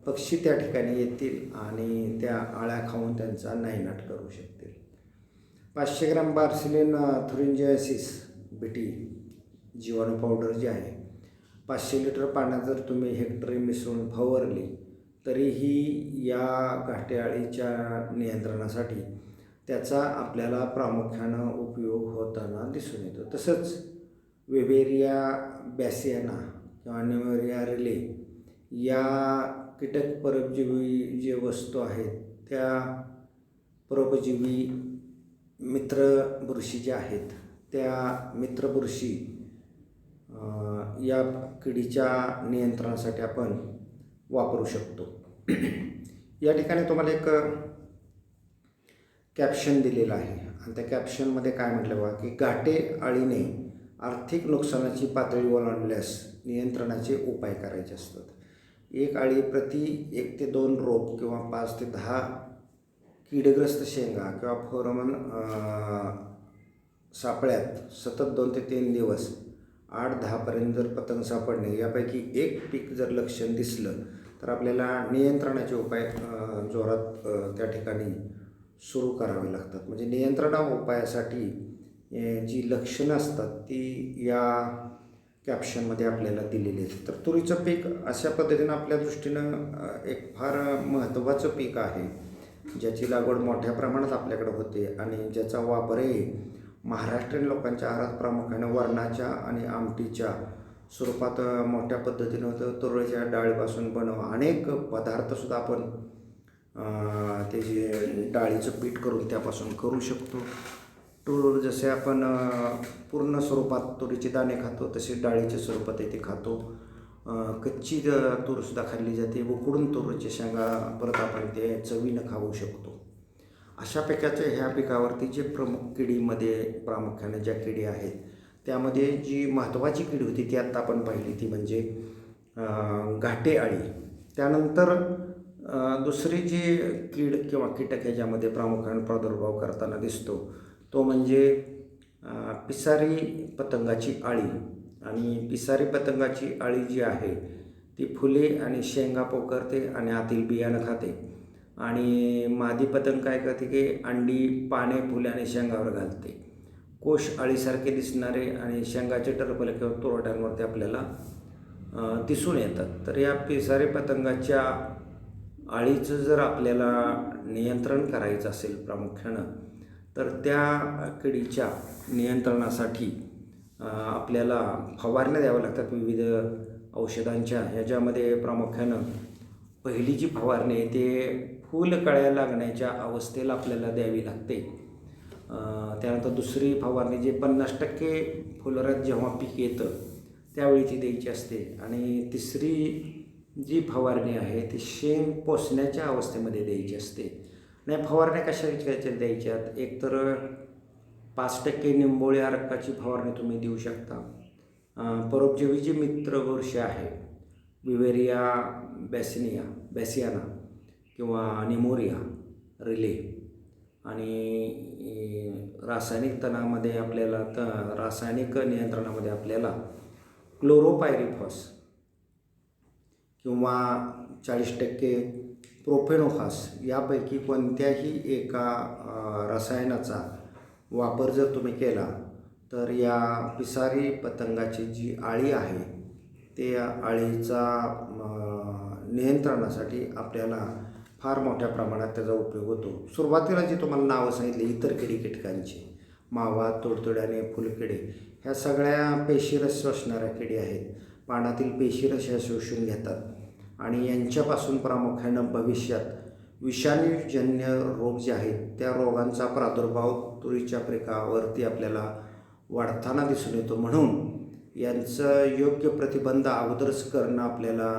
पक्षी त्या ठिकाणी येतील आणि त्या आळ्या खाऊन त्यांचा नायनाट करू शकतील. 500 ग्रॅम बार्सिलिन थुरिंजियासिस बीटी जीवाणू पावडर जी आहे 500 लिटर पाण्यात जर तुम्ही हेक्टरी मिसळून फवारली तरीही या घाट्याळीच्या नियंत्रणासाठी त्याचा आपल्याला प्रामुख्यानं उपयोग होताना दिसून येतो. तसंच वेबेरिया बॅसियाना किंवा निमोरिया रिले या कीटक परजीवी जे वस्तू आहेत त्या परोपजीवी मित्र बुरशी ज्या आहेत त्या मित्र बुरशी या किडीच्या नियंत्रणासाठी आपण वापरू शकतो. या ठिकाणी तुम्हाला एक कॅप्शन दिलेलं आहे आणि त्या कॅप्शनमध्ये काय म्हटलं बघा की घाटे अळीने आर्थिक नुकसानाची पातळी ओलांडल्यास नियंत्रणाचे उपाय करायचे असतात. एक अळी प्रति 1 ते 2 रोप किंवा 5 ते 10 कीडग्रस्त शेंगा किंवा फेरोमोन सापळ्यात सतत 2 ते 3 दिवस 8-10 पर्यंत जर पतंग सापडणे यापैकी एक पीक जर लक्षण दिसलं तर आपल्याला नियंत्रणाचे उपाय जोरात त्या ठिकाणी सुरू करावे लागतात. म्हणजे नियंत्रण उपायासाठी जी लक्षणं असतात ती या कॅप्शनमध्ये आपल्याला दिलेली आहेत. तर तुरीचं पीक अशा पद्धतीनं आपल्या दृष्टीनं एक फार महत्त्वाचं पीक आहे ज्याची लागवड मोठ्या प्रमाणात आपल्याकडे होते आणि ज्याचा वापरही महाराष्ट्रीयन लोकांच्या आहारात प्रामुख्याने वरणाच्या आणि आमटीच्या स्वरूपात मोठ्या पद्धतीनं होतं. तुरीच्या डाळीपासून अनेक पदार्थसुद्धा आपण ते जे डाळीचं पीठ करून त्यापासून करू शकतो. तूर जसे आपण पूर्ण स्वरूपात तुरीचे दाणे खातो तसे डाळीच्या स्वरूपात ते खातो. कच्ची तूरसुद्धा खाल्ली जाते. उकडून तूरच्या शेंगा परत आपण ते चवीनं खाऊ शकतो. अशा पिकाच्या ह्या पिकावरती जे प्रमुख किडीमध्ये प्रामुख्याने ज्या किडी आहेत त्यामध्ये जी महत्त्वाची कीड होती ती आत्ता आपण पाहिली ती म्हणजे घाटे अळी. त्यानंतर दुसरी जी कीड किंवा कीटक ह्याच्यामध्ये प्रामुख्याने प्रादुर्भाव करताना दिसतो तो म्हणजे पिसारी पतंगाची अळी. आणि पिसारी पतंगाची अळी जी आहे ती फुले आणि शेंगा पोखरते आणि आतील बियाणं खाते. आणि मादी पतंग काय करते की अंडी पाने फुले आणि शेंगावर घालते. कोश अळीसारखे दिसणारे आणि शेंगाचे टरफल किंवा तुरट्यांवरती आपल्याला दिसून येतात. तर या पिसारी पतंगाच्या अळीचं जर आपल्याला नियंत्रण करायचं असेल प्रामुख्यानं तर त्या किडीच्या नियंत्रणासाठी आपल्याला फवारण्या द्याव्या लागतात विविध औषधांच्या. ह्याच्यामध्ये प्रामुख्यानं पहिली जी फवारणी आहे ते फुलकळ्या लागण्याच्या अवस्थेला आपल्याला द्यावी लागते. त्यानंतर दुसरी फवारणी जे 50% फुलोऱ्यात जेव्हा पीक येतं त्यावेळी ती द्यायची असते. आणि तिसरी जी फवारणी आहे ती शेंग पोसण्याच्या अवस्थेमध्ये द्यायची असते. नाही फवारण्या कशा द्यायच्यात एक तर 5% निंबोळी अर्काची फवारणी तुम्ही देऊ शकता. परोपजीवी जी मित्र बुरशी आहे विवेरिया बॅसियाना किंवा निमोरिया रिले आणि रासायनिक तणामध्ये आपल्याला रासायनिक नियंत्रणामध्ये आपल्याला क्लोरोपायरिफॉस किंवा 40% प्रोफेनोफास यापैकी कोणत्याही एका रसायनाचा वापर जर तुम्ही केला तर या पिसारी पतंगाची जी अळी आहे त्या अळीचा नियंत्रणासाठी आपल्याला फार मोठ्या प्रमाणात त्याचा उपयोग होतो. सुरुवातीला जी तुम्हाला नावं सांगितली इतर किडी कीटकांची, मावा, तुडतुड्याने, फुलकिडे, ह्या सगळ्या पेशीरस शोषणाऱ्या किडी आहेत. पानातील पेशीरस ह्या शोषून घेतात आणि यांच्यापासून प्रामुख्यानं भविष्यात विषाणूजन्य रोग जे आहेत त्या रोगांचा प्रादुर्भाव तुरीच्या पिकावरती आपल्याला वाढताना दिसून येतो. म्हणून यांचं योग्य प्रतिबंध अगोदरच करणं आपल्याला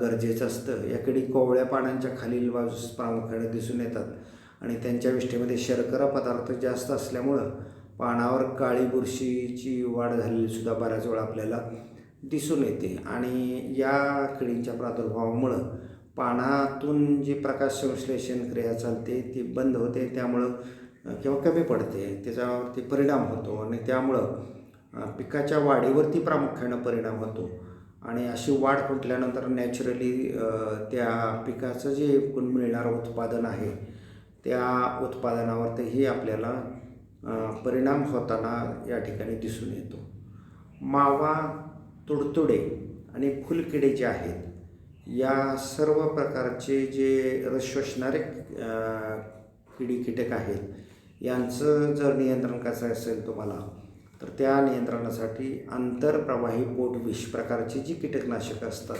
गरजेचं असतं. या किडी कोवळ्या पानांच्या खालील बाजूस प्रामुख्याने दिसून येतात आणि त्यांच्या विष्ठेमध्ये शर्करा पदार्थ जास्त असल्यामुळं पानावर काळी बुरशीची वाढ झालेली सुद्धा बऱ्याच वेळा आपल्याला दिसून येते आणि या किडींच्या प्रादुर्भावामुळं पानातून जी प्रकाश संश्लेषण क्रिया चालते ती बंद होते, त्यामुळं किंवा कमी पडते, त्याच्यावरती परिणाम होतो आणि त्यामुळं पिकाच्या वाढीवरती प्रामुख्यानं परिणाम होतो आणि अशी वाढ खुंटल्यानंतर नॅचरली त्या पिकाचं जे एकूण मिळणारं उत्पादन आहे त्या उत्पादनावरतीही आपल्याला परिणाम होताना या ठिकाणी दिसून येतो. मावा, तुडतुडे आणि फुलकिडे जे आहेत या सर्व प्रकारचे जे रस शोषणारे किडी कीटक आहेत यांचं जर नियंत्रण करायचं असेल तुम्हाला तर त्या नियंत्रणासाठी आंतरप्रवाही पोटविष प्रकारची जी कीटकनाशकं असतात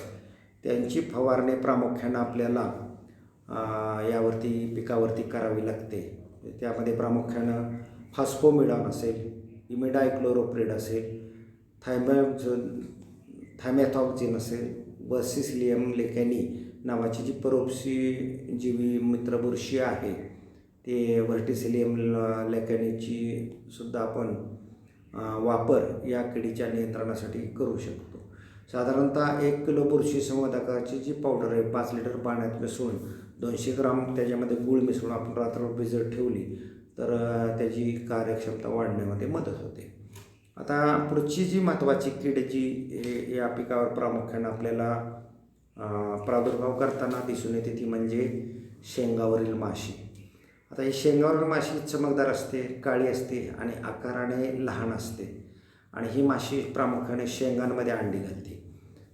त्यांची फवारणी प्रामुख्यानं आपल्याला यावरती पिकावरती करावी लागते. त्यामध्ये प्रामुख्यानं फास्फोमिडॉन असेल, इमिडायक्लोरोप्रिड असेल, थायमॅथॉक्झिन असेल, वर्सिसिलियम लेकॅनी नावाची जी परोपजीवी मित्र बुरशी आहे ते वर्टिसिलियम लेकॅनीची सुद्धा आपण वापर या किडीच्या नियंत्रणासाठी करू शकतो. साधारणतः 1 किलो बुरशी संवर्धकाची जी पावडर आहे 5 लिटर पाण्यात मिसळून 200 ग्राम त्याच्यामध्ये गूळ मिसळून आपण रात्रभर भिजत ठेवली तर त्याची कार्यक्षमता वाढण्यामध्ये मदत होते. आता पुढची जी महत्त्वाची कीड जी या पिकावर प्रामुख्यानं आपल्याला प्रादुर्भाव करताना दिसून येते ती म्हणजे शेंगावरील माशी. आता ही शेंगावरील माशी चमकदार असते, काळी असते आणि आकाराने लहान असते आणि ही माशी प्रामुख्याने शेंगांमध्ये अंडी घालते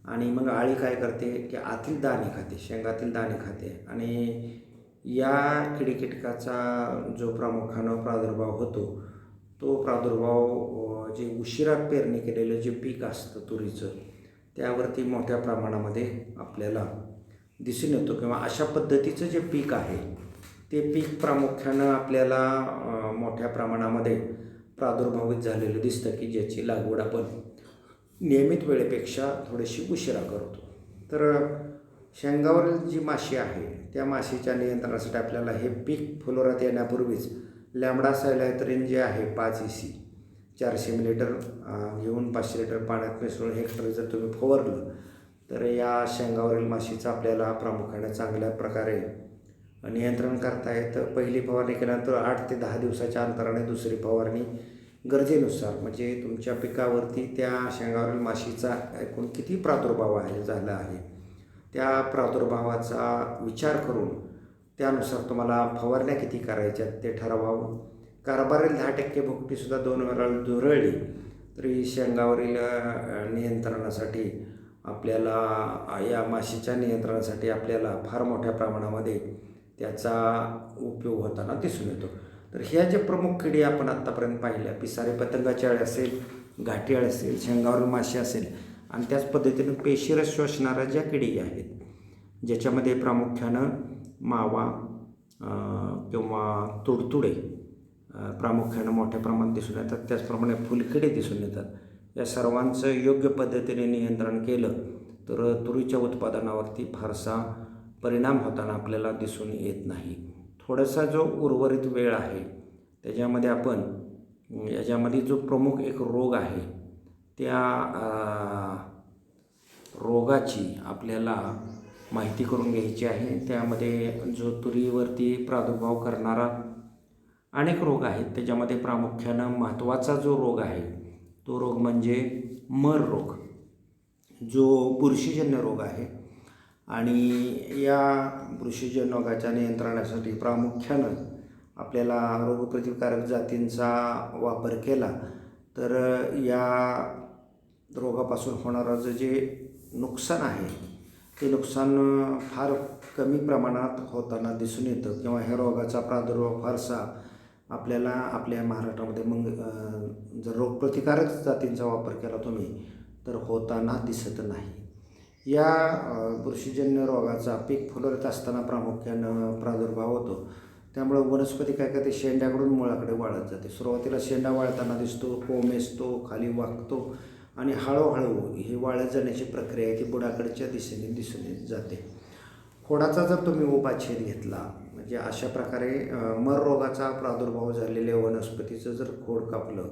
आणि मग अळी काय करते की आतील दाणे खाते, शेंगातील दाणे खाते आणि या किडी कीटकाचा जो प्रामुख्यानं प्रादुर्भाव होतो तो प्रादुर्भाव जे उशिरा पेरणी केलेलं जे पीक असतं तुरीचं त्यावरती मोठ्या प्रमाणामध्ये आपल्याला दिसून येतो किंवा अशा पद्धतीचं जे पीक आहे ते पीक प्रामुख्यानं आपल्याला मोठ्या प्रमाणामध्ये प्रादुर्भावित झालेलं दिसतं की ज्याची लागवड आपण नियमित वेळेपेक्षा थोडीशी उशिरा करतो. तर शेंगावरील जी माशी आहे त्या माशीच्या नियंत्रणासाठी आपल्याला हे पीक फुलोऱ्यात येण्यापूर्वीच लॅम्बडा सायलॅथ्रिन जे आहे 5 EC 400 मिलीलिटर घेऊन 500 लिटर पाण्यात मिसळून हेक्टर जर तुम्ही फवारलं तर या शेंगावरील माशीचं आपल्याला प्रामुख्याने चांगल्या प्रकारे नियंत्रण करता येतं. पहिली फवारणी केल्यानंतर 8 ते 10 दिवसाच्या अंतराने दुसरी फवारणी गरजेनुसार म्हणजे तुमच्या पिकावरती त्या शेंगावरील माशीचा एकूण किती प्रादुर्भाव झाला आहे त्या प्रादुर्भावाचा विचार करून त्यानुसार तुम्हाला फवारण्या किती करायच्या ते ठरवावं. कार्बारील 10% भुकटीसुद्धा 2 वेळा धुरळली तरी शेंगावरील नियंत्रणासाठी आपल्याला या माशीच्या नियंत्रणासाठी आपल्याला फार मोठ्या प्रमाणामध्ये त्याचा उपयोग होताना दिसून येतो. तर ह्या ज्या प्रमुख किडी आपण आत्तापर्यंत पाहिल्या पिसारी पतंगाची अळी असेल, घाटी अळी असेल, शेंगावरील माशी असेल आणि त्याच पद्धतीनं पेशीरस शोषणाऱ्या ज्या किडी आहेत ज्याच्यामध्ये प्रामुख्यानं मावा किंवा तुडतुडे प्रामुख्यानं मोठ्या प्रमाणात दिसून येतात, त्याचप्रमाणे फुलकिडे दिसून येतात. या सर्वांचं योग्य पद्धतीने नियंत्रण केलं तर तुरीच्या उत्पादनावरती फारसा परिणाम होताना आपल्याला दिसून येत नाही. थोडासा जो उर्वरित वेळ आहे त्याच्यामध्ये आपण याच्यामध्ये जो प्रमुख एक रोग आहे त्या रोगाची आपल्याला माहिती करून घ्यायची आहे. त्यामध्ये जो तुरीवरती प्रादुर्भाव करणारा अनेक रोग आहेत त्याच्यामध्ये प्रामुख्यानं महत्त्वाचा जो रोग आहे तो रोग म्हणजे मर रोग. जो बुरशीजन्य रोग आहे आणि या बुरशीजन्य रोगाच्या नियंत्रणासाठी प्रामुख्यानं आपल्याला रोगप्रतिकारक जातींचा वापर केला तर या रोगापासून होणारं जे नुकसान आहे ते नुकसान फार कमी प्रमाणात होताना दिसून येतं किंवा ह्या रोगाचा प्रादुर्भाव फारसा आपल्याला आपल्या महाराष्ट्रामध्ये मग जर रोगप्रतिकारक जातींचा वापर केला तुम्ही तर होताना दिसत नाही। या बुरशीजन्य रोगाचा पीक फुलवत असताना प्रामुख्यानं प्रादुर्भाव होतो, त्यामुळे वनस्पती काय करते शेंड्याकडून मुळाकडे वाळत जाते। सुरुवातीला शेंडा वाळताना दिसतो, कोमेजतो, खाली वाकतो आणि हळूहळू ही वाळत जाण्याची प्रक्रिया आहे ती बुडाकडच्या दिशेने दिसून येत जाते। खोडाचा जर तुम्ही उभा छेद घेतला म्हणजे अशा प्रकारे मर रोगाचा प्रादुर्भाव झालेल्या वनस्पतीचं जर खोड कापलं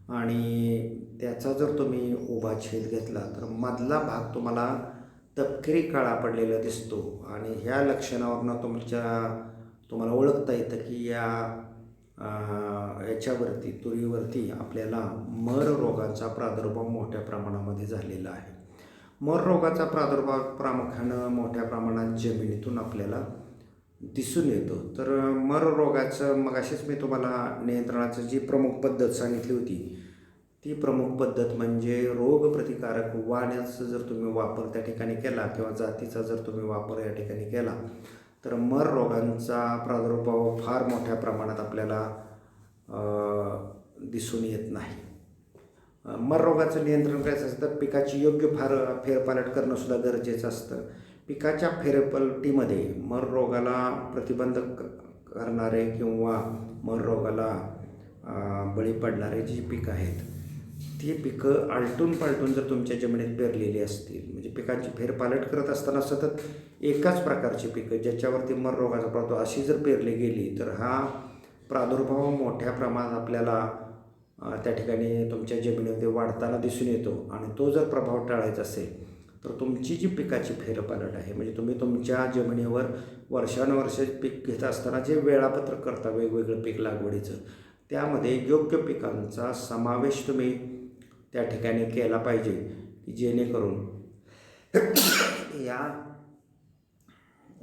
आणि त्याचा जर तुम्ही उभा छेद घेतला तर मधला भाग तुम्हाला तपकिरी काळा पडलेला दिसतो आणि ह्या लक्षणावरनं तुम्हाला ओळखता येतं की याच्यावरती तुरीवरती आपल्याला मर रोगाचा प्रादुर्भाव मोठ्या प्रमाणामध्ये झालेला आहे। मर रोगाचा प्रादुर्भाव प्रामुख्यानं मोठ्या प्रमाणात जमिनीतून आपल्याला दिसून येतो। तर मर रोगाचं मगाशीच मी तुम्हाला नियंत्रणाची जी प्रमुख पद्धत सांगितली होती ती प्रमुख पद्धत म्हणजे रोगप्रतिकारक वाण्याचा जर तुम्ही वापर त्या ठिकाणी केला किंवा जातीचा जर तुम्ही वापर या ठिकाणी केला तर मर रोगांचा प्रादुर्भाव फार मोठ्या प्रमाणात आपल्याला दिसून येत नाही। मर रोगाचं नियंत्रण करायचं असेल तर पिकाची योग्य फेरपालट करणं सुद्धा गरजेचं असतं। पिकाच्या फेरपलटीमध्ये मर रोगाला प्रतिबंध करणारे किंवा मर रोगाला बळी पडणारे जी पिकं आहेत ती पिकं आलटून पालटून जर तुमच्या जमिनीत पेरलेली असतील म्हणजे पिकांची फेरपालट करत असताना सतत एकाच प्रकारची पिकं ज्याच्यावरती मर रोगाचा प्रादुर्भाव अशी जर पेरली गेली तर हा प्रादुर्भाव मोठ्या प्रमाणात आपल्याला त्या ठिकाणी तुमच्या जमिनीमध्ये वाढताना दिसून येतो आणि तो जर प्रभाव टाळायचा असेल तर तुमची जी पिकाची फेरपालट आहे म्हणजे तुम्ही तुमच्या जमिनीवर वर्षानुवर्ष पीक घेत असताना जे वेळापत्रक करता वेगवेगळं पीक लागवडीचं त्यामध्ये योग्य पिकांचा समावेश तुम्ही त्या ठिकाणी केला पाहिजे की जेणेकरून या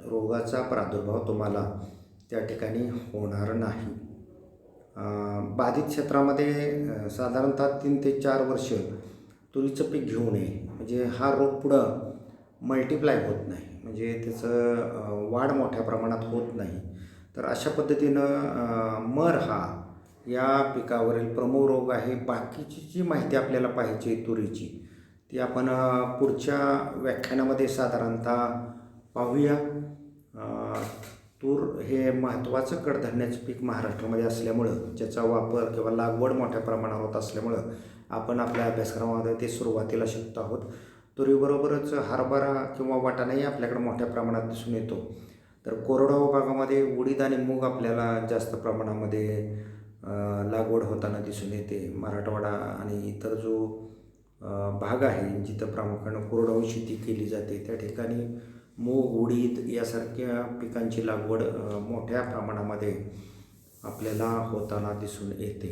रोगाचा प्रादुर्भाव तुम्हाला त्या ठिकाणी होणार नाही। बाधित क्षेत्रामध्ये साधारणतः 3 ते 4 वर्ष तुरीचं पीक घेऊ नये म्हणजे हा रोग पुढं मल्टिप्लाय होत नाही म्हणजे त्याचं वाढ मोठ्या प्रमाणात होत नाही। तर अशा पद्धतीनं मर हा या पिकावरील प्रमुख रोग आहे। बाकीची जी माहिती आपल्याला पाहिजे तुरीची ती आपण पुढच्या व्याख्यानामध्ये साधारणतः पाहूया। तूर हे महत्त्वाचं कडधान्याचं पीक महाराष्ट्रामध्ये असल्यामुळं ज्याचा वापर किंवा लागवड मोठ्या प्रमाणावर होत असल्यामुळं आपण आपल्या अभ्यासक्रमामध्ये ते सुरुवातीला शिकतो आहोत। तुरीबरोबरच हरभरा किंवा वाटाणाही आपल्याकडे मोठ्या प्रमाणात दिसून येतो। तर कोरडवाहू भागामध्ये उडीद आणि मूग आपल्याला जास्त प्रमाणामध्ये लागवड होताना दिसून येते। मराठवाडा आणि इतर जो भाग आहे जिथं प्रामुख्यानं कोरडवाहू शेती केली जाते त्या ठिकाणी मूग उडीद यासारख्या पिकांची लागवड मोठ्या प्रमाणामध्ये आपल्याला होताना दिसून येते।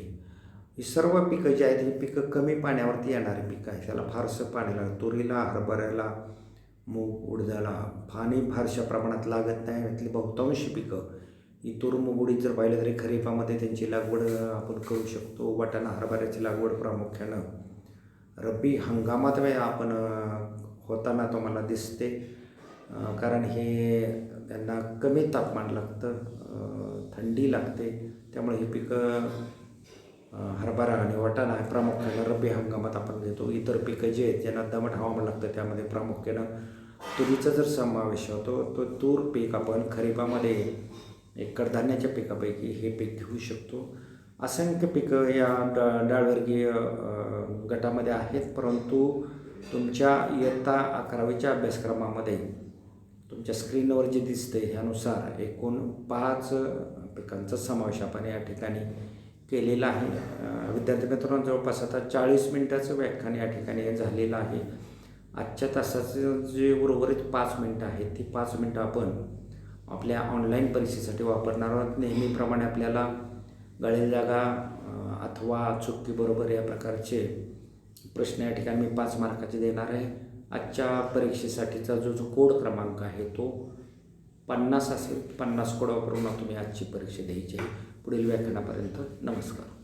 ही सर्व पिकं जी आहेत ही पिकं कमी पाण्यावरती येणारी पिकं आहेत, त्याला फारसं पाणी लागतं। तुरीला हरभऱ्याला मूग उडदाला पाणी फारशा प्रमाणात लागत नाही। यातली बहुतांशी पिकं ही तूर मूग उडीद जर पाहिलं तरी खरीपामध्ये त्यांची लागवड आपण करू शकतो। वाटाणा हरभऱ्याची लागवड प्रामुख्यानं रब्बी हंगामात आपण होताना तुम्हाला दिसते कारण हे त्यांना कमी तापमान लागतं, थंडी लागते, त्यामुळे ही पिकं हरभरा आणि वाटाणा प्रामुख्यानं रब्बी हंगामात आपण घेतो। इतर पिकं जे आहेत ज्यांना दमट हवामान लागतं त्यामध्ये प्रामुख्यानं तुरीचा जर समावेश होतो तो तूर पीक आपण खरीपामध्ये एक कडधान्याच्या पिकापैकी हे पीक घेऊ शकतो। असंख्य पिकं या डाळवर्गीय गटामध्ये आहेत, परंतु तुमच्या इयत्ता 11वीच्या अभ्यासक्रमामध्ये तुमच्या स्क्रीनवर जे दिसते ह्यानुसार एकूण 5 पिकांचा समावेश आपण या ठिकाणी केलेला आहे। विद्यार्थी मित्रांनो जवळपास आता 40 मिनिटाचं व्याख्यान या ठिकाणी झालेलं आहे। आजच्या तासाचं जे उर्वरित 5 मिनटं आहेत ती 5 मिनटं आपण आपल्या ऑनलाईन परीक्षेसाठी वापरणार आहोत। नेहमीप्रमाणे आपल्याला गळेल जागा अथवा चुकी बरोबर या प्रकारचे प्रश्न या ठिकाणी मी 5 मार्काचे देणार आहे। आजच्या परीक्षेसाठीचा जो कोड क्रमांक आहे तो 50 असेल. 50 कोड वापरून तुम्ही आजची परीक्षा द्यायची आहे. पुढील व्याख्यानापर्यंत नमस्कार.